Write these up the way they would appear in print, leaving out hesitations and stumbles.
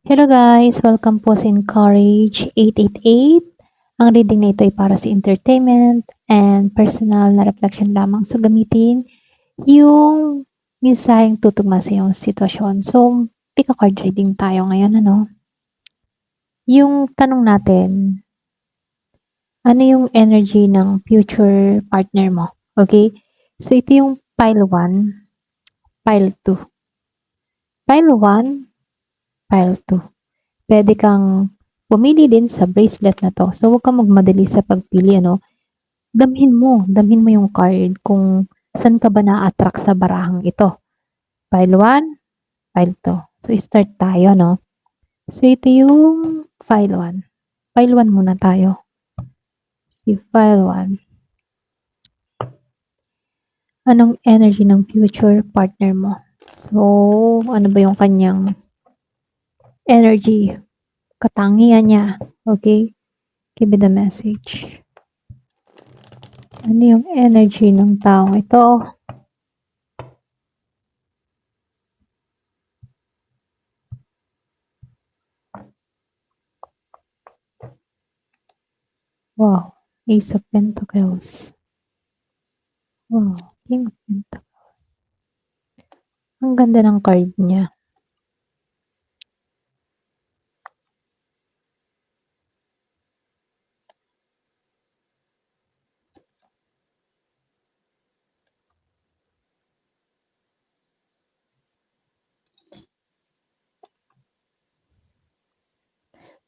Hello guys! Welcome po sa Encourage 888. Ang reading na ito ay para sa entertainment and personal na reflection lamang. So gamitin yung mensaheng tutugma sa iyong sitwasyon. So, pick a card reading tayo ngayon, ano? Yung tanong natin, ano yung energy ng future partner mo? Okay? So, ito yung pile 1, pile 2. Pile 1, pile 2. Pwede kang pumili din sa bracelet na 'to. So, huwag kang magmadali sa pagpili ano. Damhin mo yung card kung saan ka ba na-attract sa barahang ito. Pile 1, pile 2. So, start tayo 'no. So, ito yung pile 1. Pile 1 muna tayo. Si pile 1. Anong energy ng future partner mo? So, ano ba yung kanyang energy? Katangian niya. Okay? Give me the message. Ano yung energy ng taong ito? Wow, Ace of Pentacles. Wow, King of Pentacles. Ang ganda ng card niya.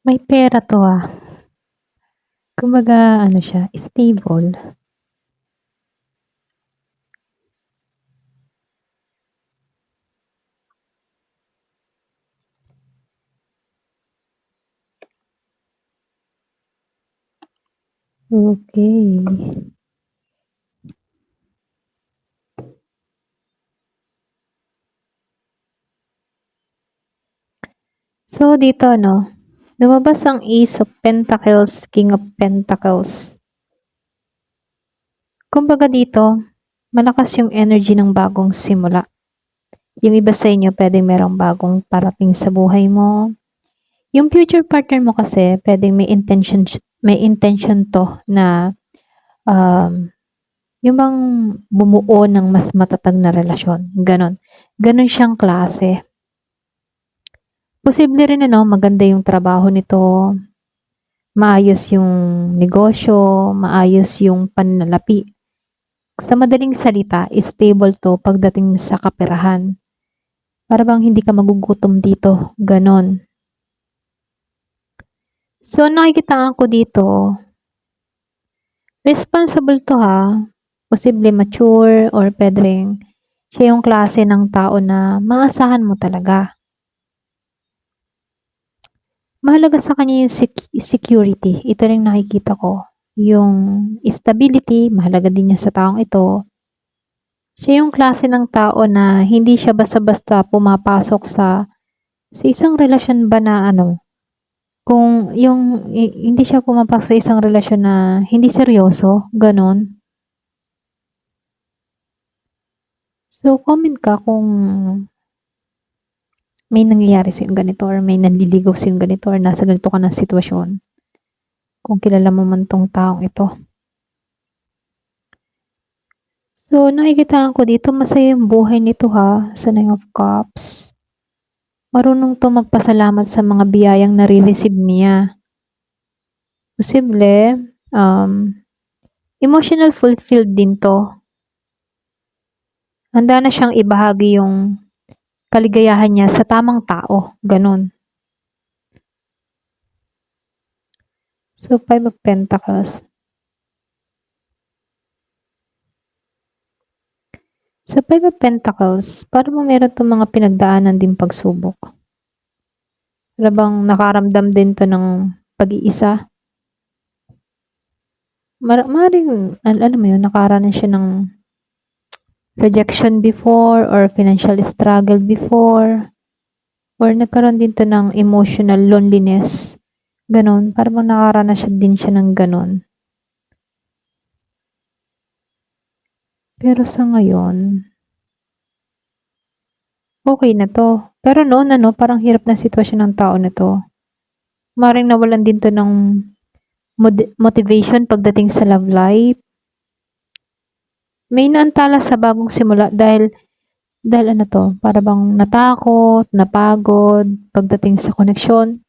May pera to ah. Kumbaga, ano siya, stable. Okay. So, dito, no, lumabas ang Ace of Pentacles, King of Pentacles. Kumbaga dito, malakas yung energy ng bagong simula. Yung iba sa inyo, pwedeng merong bagong parating sa buhay mo. Yung future partner mo kasi, pwedeng may intention to na yung bang bumuo ng mas matatag na relasyon. Ganon. Ganon siyang klase. Posible rin maganda yung trabaho nito, maayos yung negosyo, maayos yung panlalapi. Sa madaling salita, stable to pagdating sa kaperahan. Para bang hindi ka magugutom dito. Ganon. So, nakikitaan ko dito, responsible to ha. Posible mature or pwedeng siya yung klase ng tao na maasahan mo talaga. Mahalaga sa kanya yung security. Ito rin nakikita ko. Yung stability, mahalaga din yun sa taong ito. Siya yung klase ng tao na hindi siya basta-basta pumapasok sa isang relasyon ba na kung yung hindi siya pumapasok sa isang relasyon na hindi seryoso, ganon. So, comment ka kung may nangyayari sa ganito or may nanliligaw sa ganito or nasa ganito ka ng sitwasyon. Kung kilala mo man tong taong ito. So, nakikitaan ko dito masaya yung buhay nito ha, sa Nine of Cups. Marunong to magpasalamat sa mga biyayang nare-receive niya. Posible, emotional fulfilled din to. Handa na siyang ibahagi yung kaligayahan niya sa tamang tao. Ganun. So, Five of Pentacles. Sa Five of Pentacles, parang meron itong mga pinagdaanan din pagsubok. Para bang nakaramdam din to ng pag-iisa. Maring, alam mo yun, nakaranas siya ng rejection before or financial struggle before or nagkaroon din to ng emotional loneliness. Ganon. Parang nakaranas din siya ng ganon. Pero sa ngayon, okay na to. Pero noon ano, parang hirap ng sitwasyon ng tao na 'to. Maaaring nawalan din 'to ng motivation pagdating sa love life. May naantala sa bagong simula dahil ano 'to, para bang natakot, napagod pagdating sa koneksyon,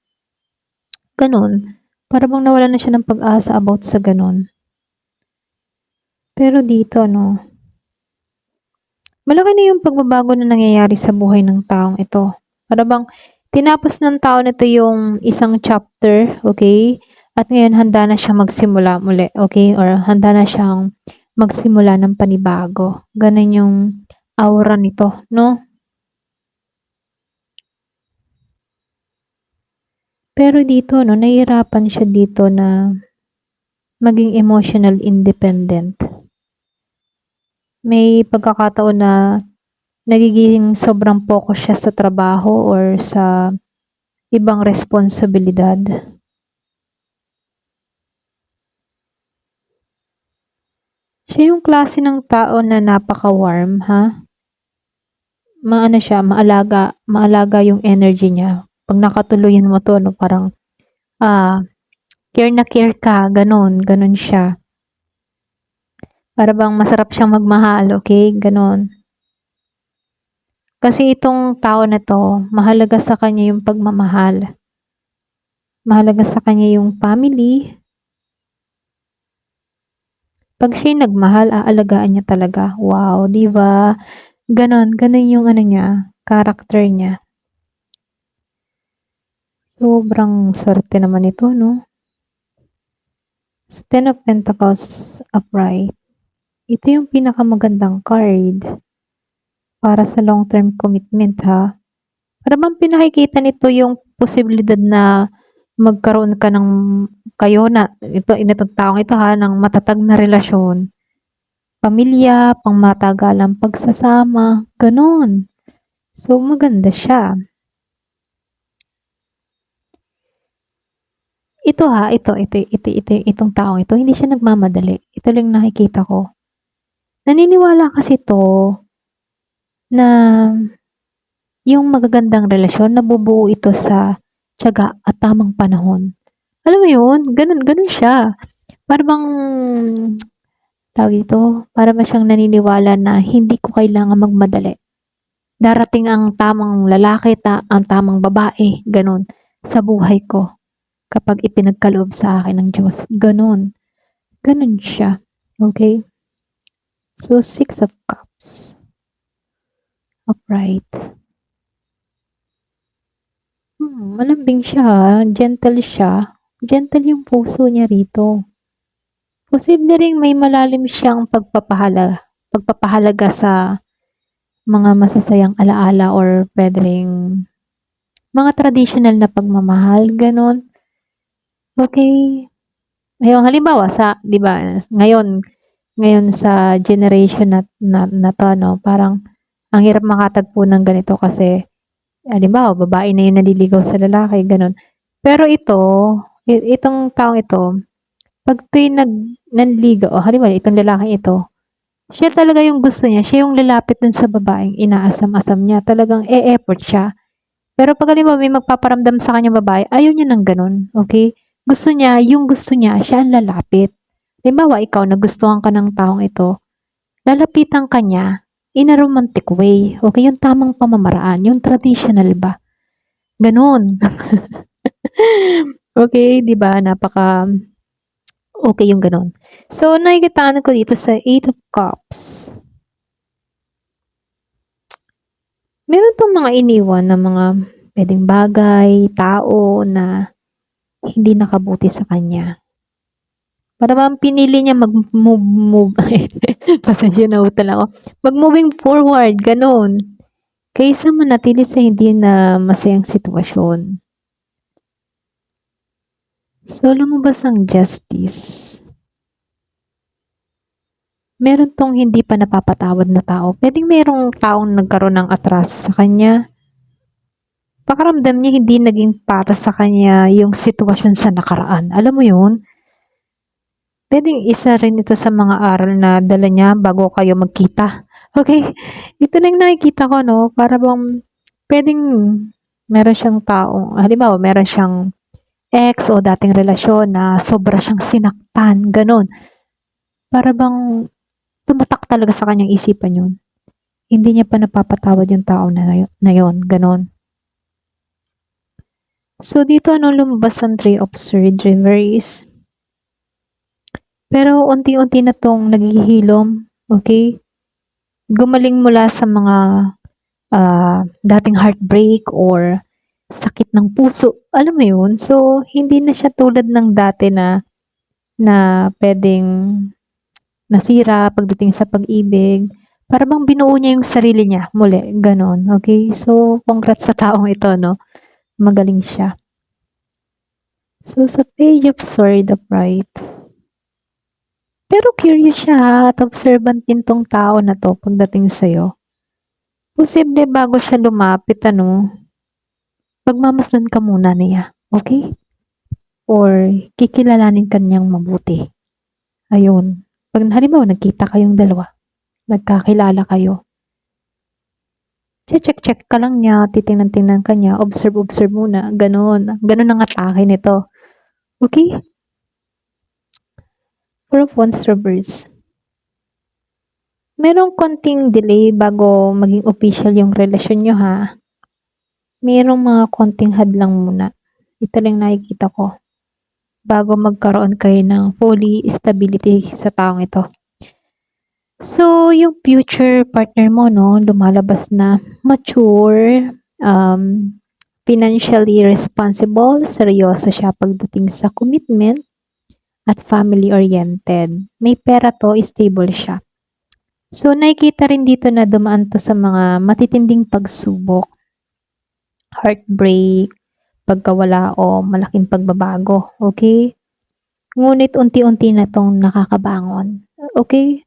gano'n. Para bang nawalan na siya ng pag-asa about sa gano'n. Pero dito 'no, malaki na yung pagbabago na nangyayari sa buhay ng taong ito. Para bang tinapos ng tao na 'to yung isang chapter, okey? At ngayon handa na siyang magsimula muli, okey? Or handa na siyang magsimula ng panibago. Gano'n yung aura nito 'no? Pero dito 'no, nahihirapan siya dito na maging emotional independent. May pagkakataon na nagiging sobrang focus siya sa trabaho or sa ibang responsibilidad. Siya yung klase ng tao na napaka-warm, ha? Maano siya, maalaga yung energy niya. 'Pag nakatuluyan mo 'to 'no, parang, ah, care na care ka, gano'n siya. Para bang masarap siyang magmahal, okey, gano'n. Kasi itong tao na 'to, mahalaga sa kanya yung pagmamahal. Mahalaga sa kanya yung family. 'Pag siya'y nagmahal, aalagaan niya talaga. Wow, 'di ba? Gano'n yung ano niya, character niya. Sobrang swerte naman nito 'no? Ten of Pentacles upright. Ito yung pinakamagandang card para sa long-term commitment, ha? Para bang pinakikita nito yung posibilidad na magkaroon ka ng kayo na nitong taong ito, ha, ng matatag na relasyon. Pamilya, pangmatagalang pagsasama, gano'n. So, maganda siya. Ito ha, itong taong ito, hindi siya nagmamadali. Ito lang nakikita ko. Naniniwala kasi 'to na yung magagandang relasyon nabubuo ito sa tiyaga at tamang panahon. Alam mo yun? Gano'n siya. Para bang tawag dito, para ba siyang naniniwala na hindi ko kailangang magmadali. Darating ang tamang lalaki, ang tamang babae, gano'n, sa buhay ko kapag ipinagkaloob sa akin ng Diyos. Gano'n. Gano'n siya. Okay? So, Six of Cups. Upright. Malambing siya ha. Gentle siya. Gentle yung puso niya rito. Posible ring may malalim siyang pagpapahalaga sa mga masasayang alaala or pwede ring mga traditional na pagmamahal, gano'n. Okay. Ngayon halimbawa 'di ba, ngayon sa generation na 'to 'no, parang ang hirap makatagpo ng ganito kasi halimbawa babae na yung naliligaw sa lalaki, gano'n. Pero itong taong ito, 'pag tuwing nanligaw o halimbawa itong lalaking ito, siya talaga yung gusto niya, siya yung lalapit dun sa babaeng inaasam-asam niya, talagang e-effort siya. Pero 'pag halimbawa may magpaparamdam sa kanyang babae, ayaw niya ng gano'n, okey? Gusto niya, siya ang lalapit. Halimbawa ikaw nagustuhan ka ng taong ito, lalapitan ka niya in a romantic way, okey? Yung tamang pamamaraan, yung traditional ba, gano'n. Okey, 'di ba napaka-okey yung gano'n. So, nakikitaan ko dito sa Eight of Cups. Meron 'tong mga iniwan na mga puwedeng bagay, tao na hindi nakabuti sa kanya. Para bang pinili niya mag-move pasensya na ho ako. Mag-moving forward, gano'n. Kaysa manatili sa hindi na masayang sitwasyon. So, lumabas ang Justice. Meron 'tong hindi pa napapatawad na tao. Puwedeng merong taong nagkaroon ng atraso sa kanya. Pakiramdam niya hindi naging patas sa kanya yung sitwasyon sa nakaraan. Alam mo yun? Puwedeng isa rin ito sa mga aral na dala niya bago kayo magkita. Okay? Ito lang nakikita ko 'no, para bang Puwedeng meron siyang taong halimbawa meron siyang ex o dating relasyon na sobra siyang sinaktan, gano'n. Para bang tumatak talaga sa kanyang isipan 'yun. Hindi niya pa napapatawad yung tao na yun, gano'n. So, dito ano lumabas ang Three of Swords Reverse. Pero unti-unti na 'tong naghihilom, okey? Gumaling mula sa mga, dating heartbreak or sakit ng puso, alam mo yun? So, hindi na siya tulad ng dati na na puwedeng nasira pagdating sa pag-ibig. Para bang binuo niya yung sarili niya muli, gano'n, okey? So, congrats sa taong ito 'no, magaling siya. So, sa Page of Swords upright. Pero curious siya ha, at observant din 'tong tao na 'to pagdating sa'yo. Posible bago siya lumapit ano, pagmamasdan ka muna niya, okey? Or kikilalanin ka niyang mabuti, ayun. 'Pag halimbawa nagkita kayong dalawa, nagkakilala kayo, che-check-check ka lang niya, titingnan-tingnan ka niya, observe-observe muna, gano'n. Gano'n ang atake nito, okey? Four of Wands reverse. Merong konting delay bago maging official yung relasyon niyo ha. Merong mga konting hadlang muna. Ito lang nakikita ko. Bago magkaroon kayo ng fully stability sa taong ito. So, yung future partner mo, no, lumalabas na mature, financially responsible, seryoso siya pagdating sa commitment, at family-oriented. May pera to, stable siya. So, nakikita rin dito na dumaan to sa mga matitinding pagsubok, heartbreak, pagkawala o malaking pagbabago, okay? Ngunit unti-unti na tong nakakabangon, okay?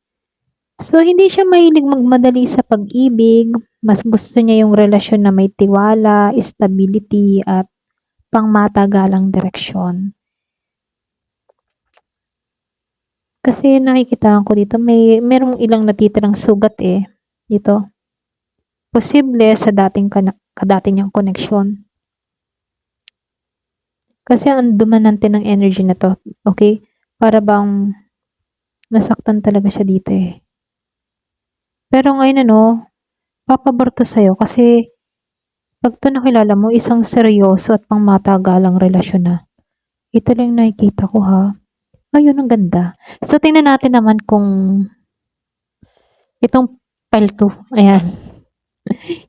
So, hindi siya mahilig magmadali sa pag-ibig, mas gusto niya yung relasyon na may tiwala, stability, at pangmatagalang direksyon. Kasi nakikitaan ko dito merong ilang natitirang sugat eh, dito. Posible sa dati niyang koneksyon. Kasi ang dominante ng energy na 'to, okey? Para bang nasaktan talaga siya dito eh. Pero ngayon ano, papabor 'to sa'yo kasi 'pag 'to nakilala mo isang seryoso at pangmatagalang relasyon na. Ito lang nakikita ko ha. Ayun, ang ganda. So, tingnan natin naman kung itong file 2, ayan.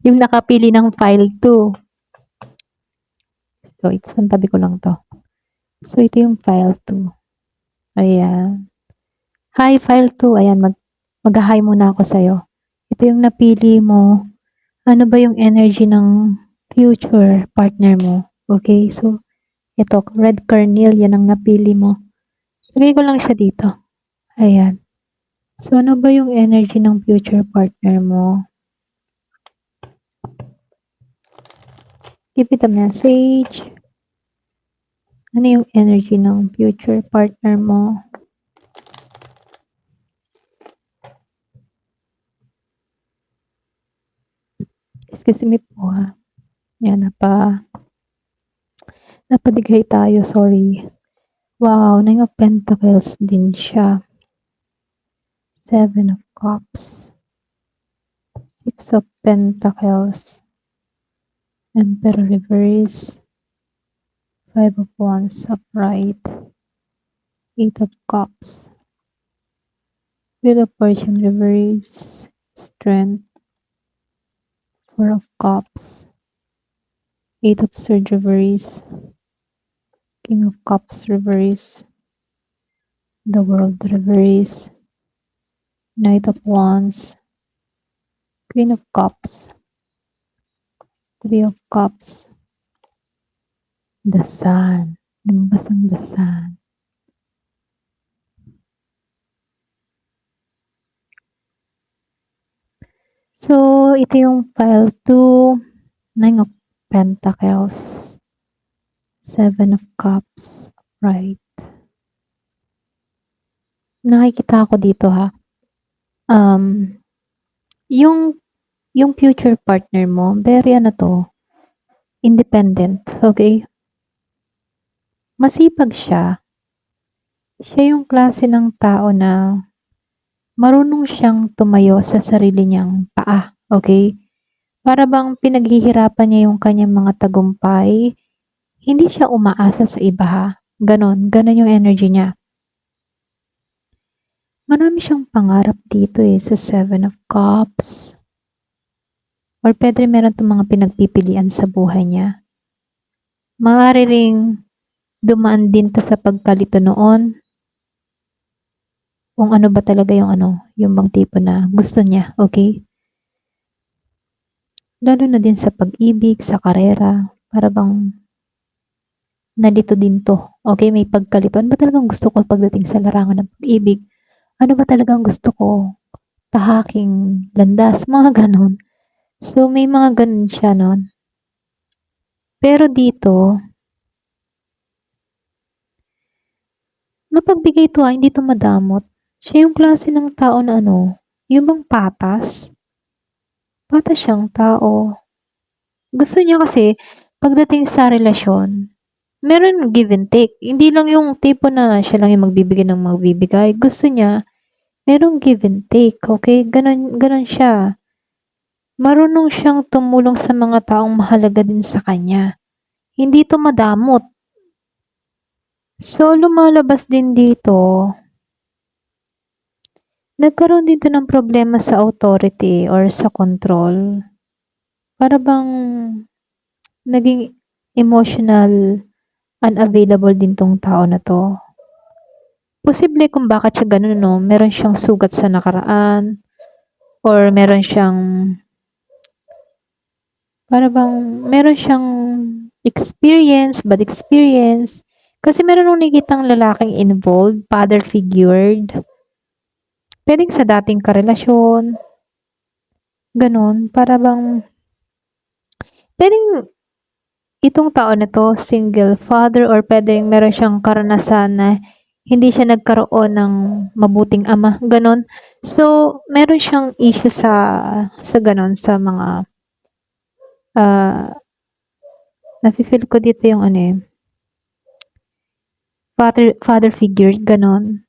Yung nakapili ng file 2. So, isantabi ko lang 'to. So, ito yung file 2. Ayan. Hi, file 2. Ayan, mag-hi muna ako sa'yo. Ito yung napili mo. Ano ba yung energy ng future partner mo? Okay, so, ito, red carnelian ang napili mo. Lagay ko lang siya dito. Ayan. So, ano ba yung energy ng future partner mo? Give it a message. Ano yung energy ng future partner mo? Excuse me po ha. Yan, napadighay tayo, sorry. Wow, Nine of Pentacles din siya. Seven of Cups. Six of Pentacles. Emperor reverse. Five of Wands upright. Eight of Cups. Wheel of Fortune reverse. Strength. Four of Cups. Eight of Swords reverse. King of Cups reverse. The World reverse. Knight of Wands. Queen of Cups. Three of Cups. The Sun. Lumabas ang The Sun. So, ito yung file 2. Nine of Pentacles. Seven of Cups. Right. Nakikita ko dito ha. Yung yung future partner mo, very ano 'to, independent, okey? Masipag siya. Siya yung klase ng tao na marunong siyang tumayo sa sarili niyang paa, okey? Para bang pinaghihirapan niya yung kanyang mga tagumpay, hindi siya umaasa sa iba ha, gano'n. Gano'n yung energy niya. Marami siyang pangarap dito, eh, sa Seven of Cups or puwede rin meron 'tong mga pinagpipilian sa buhay niya. Maaari ring dumaan din 'to sa pagkalito noon, kung ano ba talaga yung ano, yung bang tipo na gusto niya, okey? Lalo na din sa pag-ibig, sa karera, para bang nalito din 'to, okey? May pagkalito, ano ba talagang gusto ko pagdating sa larangan ng pag-ibig? Ano ba talagang gusto ko? Tahaking landas, mga gano'n. So, may mga gano'n siya nun. Pero dito, mapagbigay 'to, hindi 'to madamot. Siya yung klase ng tao na ano, yung bang patas? Patas siyang tao. Gusto niya kasi pagdating sa relasyon, meron give and take. Hindi lang yung tipo na siya lang yung magbibigay ng magbibigay. Gusto niya merong give and take, okey? Gano'n gano'n siya. Marunong siyang tumulong sa mga taong mahalaga din sa kanya. Hindi 'to madamot. So, lumalabas din dito, nagkaroon din 'to ng problema sa authority or sa control. Para bang naging emotional unavailable din 'tong tao na 'to. Posible kung bakit siya gano'n 'no, meron siyang sugat sa nakaraan or meron siyang para bang meron siyang experience, bad experience. Kasi meron akong nakikitang lalaking involved, father figured. Puwedeng sa dating karelasyon, gano'n. Para bang puwedeng itong tao na 'to single father or puwedeng meron siyang karanasan na hindi siya nagkaroon ng mabuting ama, gano'n. So, meron siyang issue sa gano'n, sa mga, nafi-feel ko dito yung ano, eh, father figure, gano'n.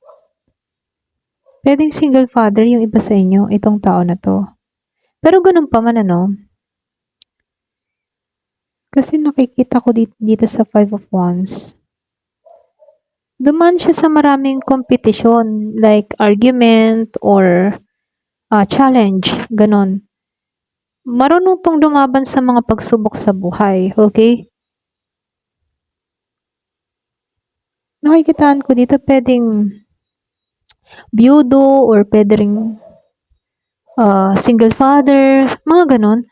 Puwedeng single father yung iba sa inyo, itong tao na 'to. Pero gano'n pa man ano, kasi nakikita ko dito sa Five of Wands, dumaan siya sa maraming kompetisyon like argument or, challenge, gano'n. Marunong 'tong lumaban sa mga pagsubok sa buhay, okey? Nakikitaan ko dito puwedeng biyudo or puwede ring, single father, mga gano'n.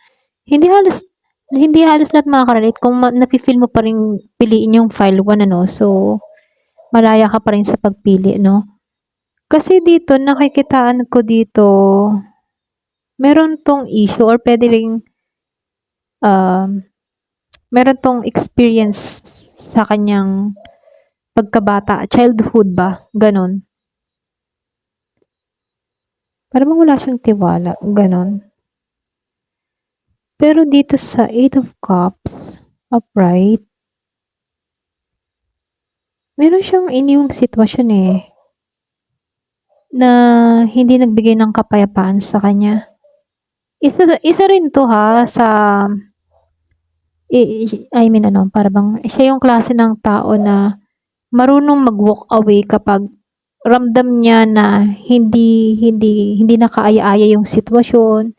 Hindi halos lahat makaka-relate kung nafi-feel mo pa ring piliin yung file 1 ano, so malaya ka pa rin sa pagpili 'no. Kasi dito nakikitaan ko dito, meron 'tong issue or puwede ring, meron 'tong experience sa kanyang pagkabata, childhood ba, gano'n. Para bang wala siyang tiwala, gano'n. Pero dito sa Eight of Cups, upright, meron siyang iniwang sitwasyon, eh, na hindi nagbigay ng kapayapaan sa kanya. Isa rin 'to ha sa I mean ano, para bang siya yung klase ng tao na marunong mag-walk away kapag ramdam niya na hindi na kaaya-aya yung sitwasyon,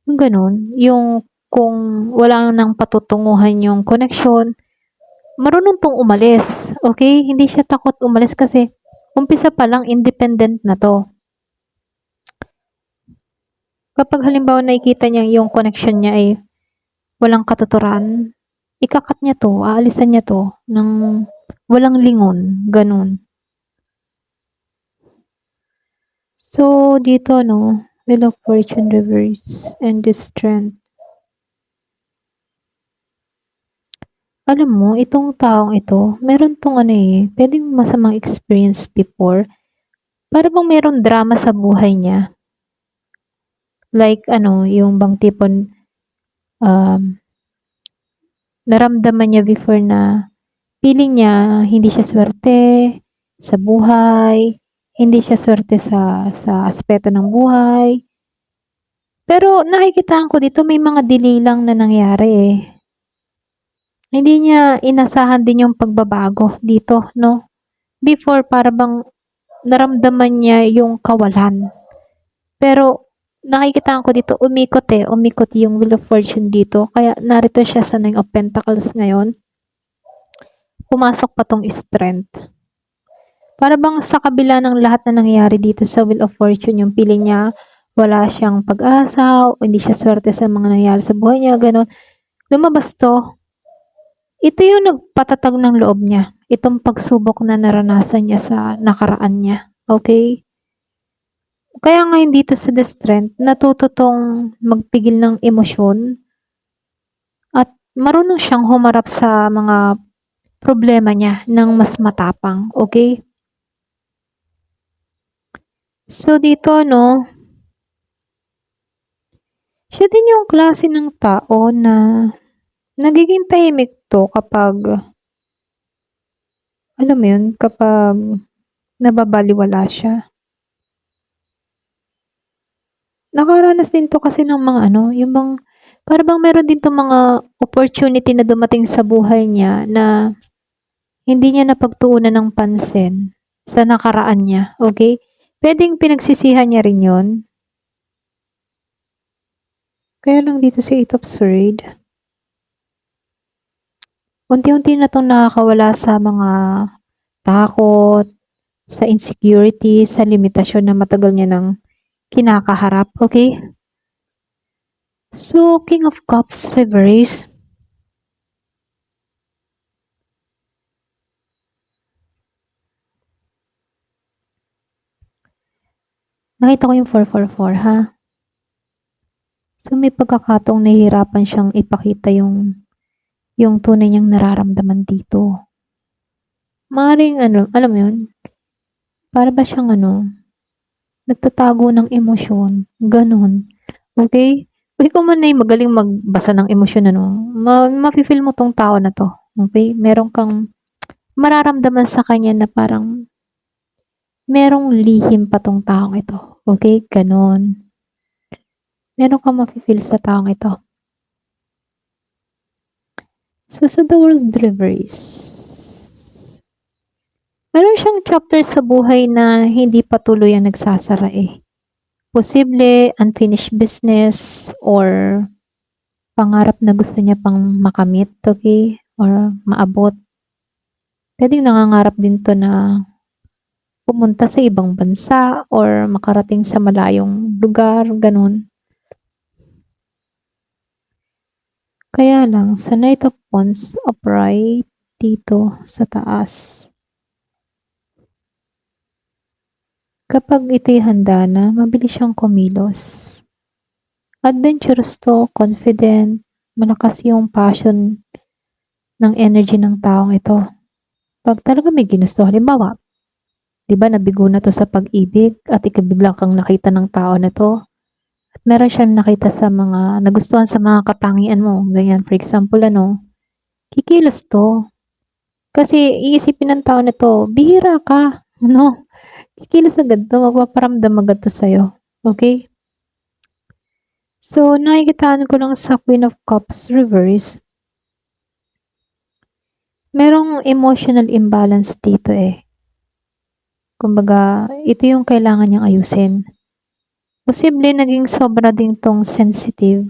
yung gano'n. Yung kung wala ng patutunguhan yung koneksyon, marunong 'tong umalis, okey? Hindi siya takot umalis kasi umpisa pa lang independent na 'to. Kapag halimbawa nakikita niya yung connection niya ay walang katuturan, ika-cut niya 'to, aalisan niya 'to ng walang lingon, gano'n. So, dito 'no, Wheel of Fortune reverse and the Strength. Alam mo itong taong ito, meron 'tong ano, eh, puwedeng masamang experience before. Para bang merong drama sa buhay niya. Like ano, yung bang tipon, naramdaman niya before na feeling niya hindi siya swerte sa buhay, hindi siya swerte sa aspeto ng buhay. Pero nakikitaan ko dito may mga delay lang na nangyari eh. Hindi niya inasahan din yung pagbabago dito, no? Before, para bang naramdaman niya yung kawalan. Pero nakikitaan ko dito, umikot yung Wheel of Fortune dito. Kaya narito siya sa Nine of Pentacles ngayon. Pumasok pa tong Strength. Para bang sa kabila ng lahat na nangyayari dito sa Wheel of Fortune, yung feeling niya, wala siyang pag-asa, o hindi siya swerte sa mga nangyayari sa buhay niya, gano'n. Lumabas to. Ito yung nagpatatag ng loob niya. Itong pagsubok na naranasan niya sa nakaraan niya. Okay? Kaya ngayon dito sa The Strength, natuto tong magpigil ng emosyon at marunong siyang humarap sa mga problema niya ng mas matapang. Okay? So dito, no, siya din yung klase ng tao na nagiging tahimik to kapag, alam mo yun, kapag nababaliwala siya. Nakaranas din to kasi ng mga ano, yung bang, para bang meron din to mga opportunity na dumating sa buhay niya na hindi niya napagtuunan ng pansin sa nakaraan niya, okay? Pwedeng pinagsisihan niya rin yun. Kaya lang dito si Eight of Swords, unti-unti na itong nakakawala sa mga takot, sa insecurity, sa limitasyon na matagal niya nang kinakaharap, okay? So, King of Cups reverse. Nakita ko yung 444, ha? So, may pagkakataong nahihirapan siyang ipakita yung tunay niyang nararamdaman dito. Maaaring ano, alam mo yun, para ba siyang ano, nagtatago ng emosyon, ganun. Okay? Kung ikaw man ay magaling magbasa ng emosyon, ano, mafe-feel mo tong tao na to. Okay? Meron kang mararamdaman sa kanya na parang merong lihim pa tong taong ito. Okay? Ganon. Meron kang mafe-feel sa taong ito. So, sa The World Reverse, meron siyang chapter sa buhay na hindi patuloy ang nagsasara eh. Posible, unfinished business, or pangarap na gusto niya pang makamit, okay? Or maabot. Pwedeng nangangarap din to na pumunta sa ibang bansa or makarating sa malayong lugar, ganun. Kaya lang, sa Knight of Wands upright dito sa taas, kapag ito'y handa na, mabilis siyang kumilos. Adventurous to, confident, malakas yung passion ng energy ng taong ito. Pag talaga may ginusto, halimbawa, di ba nabigo na to sa pag-ibig at ikabigla kang nakita ng tao na to, at meron siyang nakita sa mga, nagustuhan sa mga katangian mo, ganyan, for example, ano, kikilos to. Kasi iisipin ng tao na to, bihira ka, no? Kikilos agad to, magpaparamdam agad to sa'yo. Okay? So, nakikitaan ko lang sa Queen of Cups reverse, merong emotional imbalance dito eh. Kumbaga, ito yung kailangan niyang ayusin. Posible naging sobra din tong sensitive.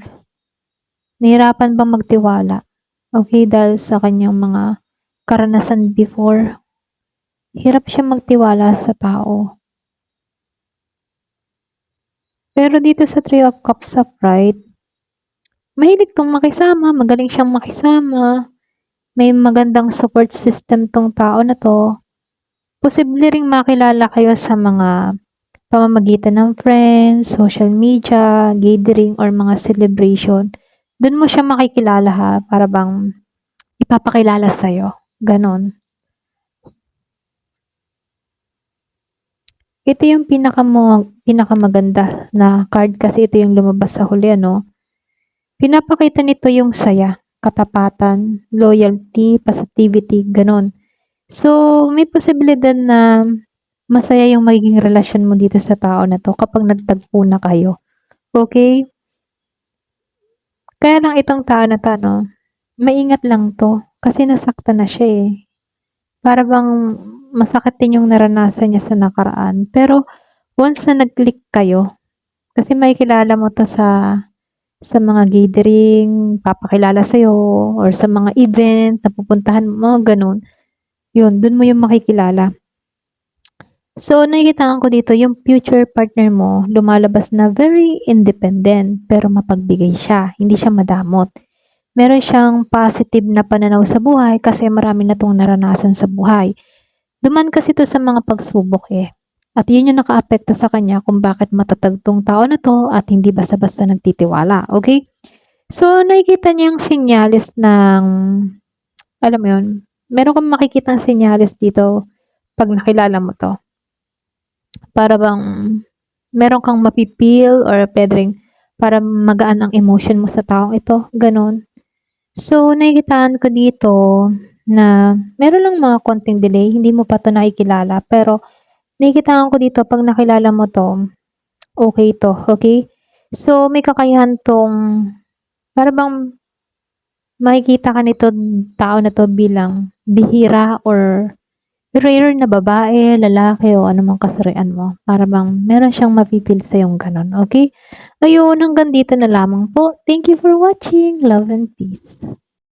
Nahirapan bang magtiwala? Okay, dahil sa kanyang mga karanasan before. Hirap siya magtiwala sa tao. Pero dito sa Three of Cups upright, mahilig tong makisama, magaling siyang makisama. May magandang support system tong tao na to. Posible ring makilala kayo sa mga pamamagitan ng friends, social media, gathering, or mga celebration. Doon mo siya makikilala ha, para bang ipapakilala sa'yo. Ganon. Ito yung pinakamaganda na card kasi ito yung lumabas sa huli, ano. Pinapakita nito yung saya, katapatan, loyalty, positivity, gano'n. So, may posibilidad na masaya yung magiging relasyon mo dito sa tao na 'to kapag nagtagpo na kayo, okey? Kaya lang itong tao na 'to ano, maingat lang 'to kasi nasaktan na siya, eh. Para bang masakit din yung naranasan niya sa nakaraan. Pero once na nag-click kayo, kasi makikilala mo 'to sa mga gathering, papakilala sa'yo or sa mga event na pupuntahan mo, gano'n. Yun, dun mo yung makikilala. So, nakikitaan ko dito yung future partner mo lumalabas na very independent pero mapagbigay siya, hindi siya madamot. Meron siyang positive na pananaw sa buhay kasi marami na 'tong naranasan sa buhay. Dumaan kasi 'to sa mga pagsubok, eh. At yun yung nakaapekto sa kanya kung bakit matatag 'tong tao na 'to at hindi basta-basta nagtitiwala, okay? So, nakikita niya yung senyales ng alam mo yun, meron kang makikitang senyales dito 'pag nakilala mo 'to. Para bang meron kang mafi-feel or puwedeng para magaan ang emotion mo sa taong ito, gano'n. So, nakikitaan ko dito na meron lang mga konting delay, hindi mo pa 'to nakikilala, pero nakikitaan ko dito 'pag nakilala mo 'to, okey 'to, okey? So, may kakayahan 'tong para bang makikita ka tao na 'to bilang bihira or rare na babae, lalaki o anumang kasarian mo. Para bang meron siyang mafi-feel sa'yong gano'n, okey? Ayun, hanggang dito na lamang po. Thank you for watching. Love and peace.